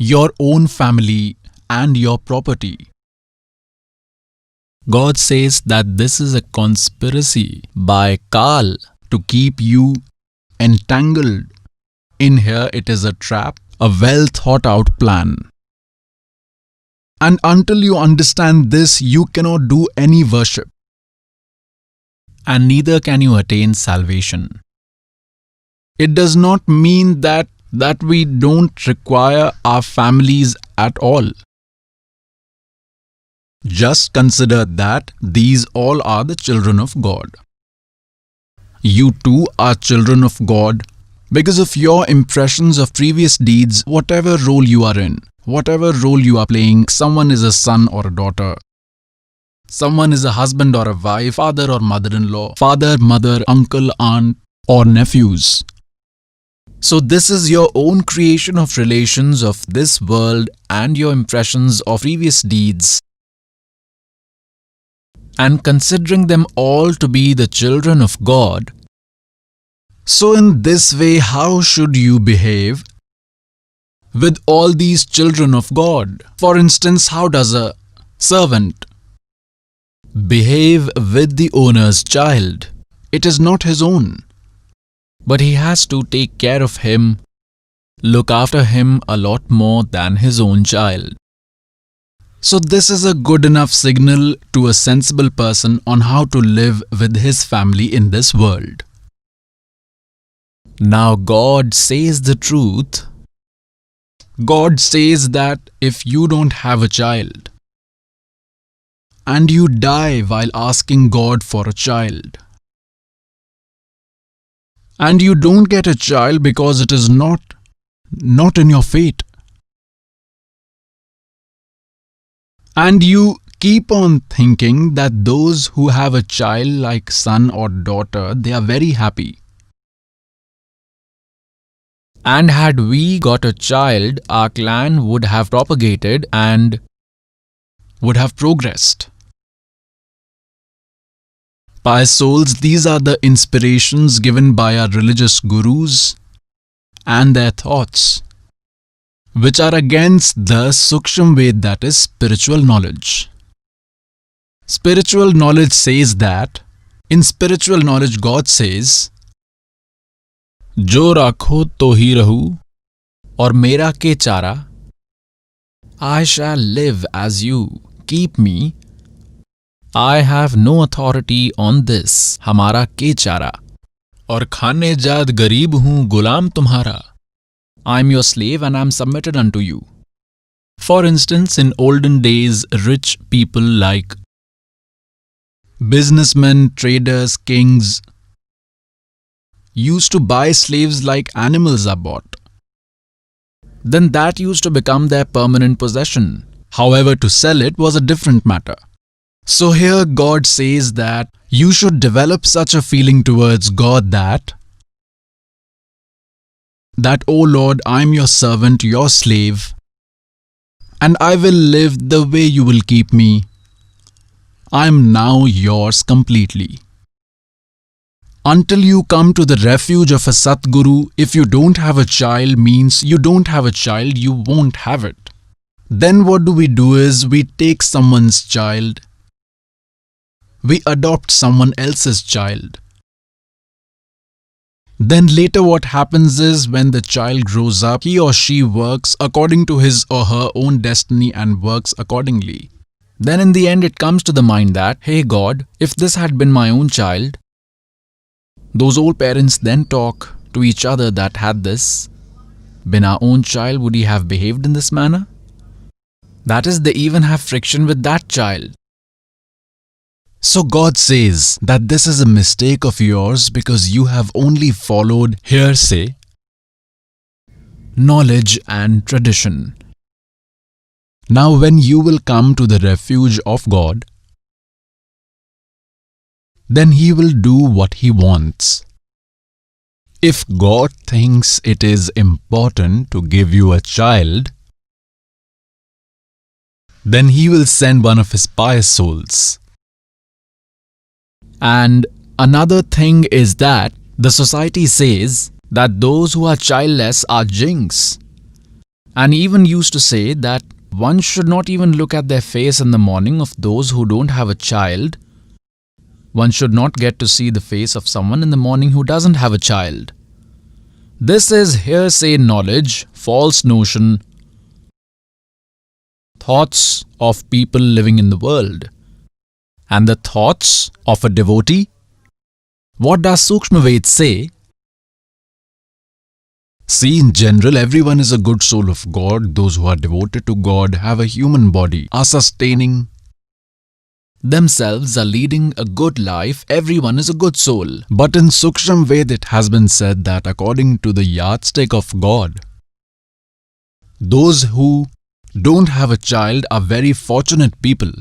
your own family, and your property. God says that this is a conspiracy by Kaal to keep you entangled. In here, it is a trap, a well thought out plan. And until you understand this, you cannot do any worship. And neither can you attain salvation. It does not mean that we don't require our families at all. Just consider that these all are the children of God. You too are children of God because of your impressions of previous deeds, whatever role you are in, whatever role you are playing. Someone is a son or a daughter. Someone is a husband or a wife, father or mother-in-law, father, mother, uncle, aunt, or nephews. So this is your own creation of relations of this world and your impressions of previous deeds. And considering them all to be the children of God, so in this way, how should you behave with all these children of God? For instance, how does a servant behave with the owner's child? It is not his own, but he has to take care of him, look after him a lot more than his own child. So this is a good enough signal to a sensible person on how to live with his family in this world. Now God says the truth. God says that if you don't have a child and you die while asking God for a child, and you don't get a child because it is not in your fate, and you keep on thinking that those who have a child like son or daughter, they are very happy. And had we got a child, our clan would have propagated and would have progressed. Pious souls, these are the inspirations given by our religious gurus and their thoughts, which are against the Suksham Ved, that is spiritual knowledge. Spiritual knowledge says that, in spiritual knowledge God says, जो राखो तो ही रहूं और मेरा के चारा, I shall live as you keep me. I have no authority on this, हमारा के चारा, और खाने जाद गरीब हूं गुलाम तुम्हारा. I am your slave and I am submitted unto you. For instance, in olden days, rich people like businessmen, traders, kings used to buy slaves like animals are bought. Then that used to become their permanent possession. However, to sell it was a different matter. So here God says that you should develop such a feeling towards God that, O Lord, I am your servant, your slave, and I will live the way you will keep me. I am now yours completely. Until you come to the refuge of a Satguru, if you don't have a child means you don't have a child, you won't have it. Then what do is we take someone's child, we adopt someone else's child. Then later what happens is when the child grows up, he or she works according to his or her own destiny and works accordingly. Then in the end it comes to the mind that, hey God, if this had been my own child, those old parents then talk to each other that had this been our own child, would he have behaved in this manner? That is, they even have friction with that child. So God says that this is a mistake of yours because you have only followed hearsay, knowledge and tradition. Now when you will come to the refuge of God, then He will do what He wants. If God thinks it is important to give you a child, then He will send one of His pious souls. And another thing is that the society says that those who are childless are jinx. and even used to say that one should not even look at their face in the morning of those who don't have a child. One should not get to see the face of someone in the morning who doesn't have a child. This is hearsay knowledge, false notion, thoughts of people living in the world. And the thoughts of a devotee? What does Sukshma Ved say? See, in general, everyone is a good soul of God. Those who are devoted to God have a human body, are sustaining themselves, are leading a good life. Everyone is a good soul. But in Sukshma Ved it has been said that according to the yardstick of God, those who don't have a child are very fortunate people.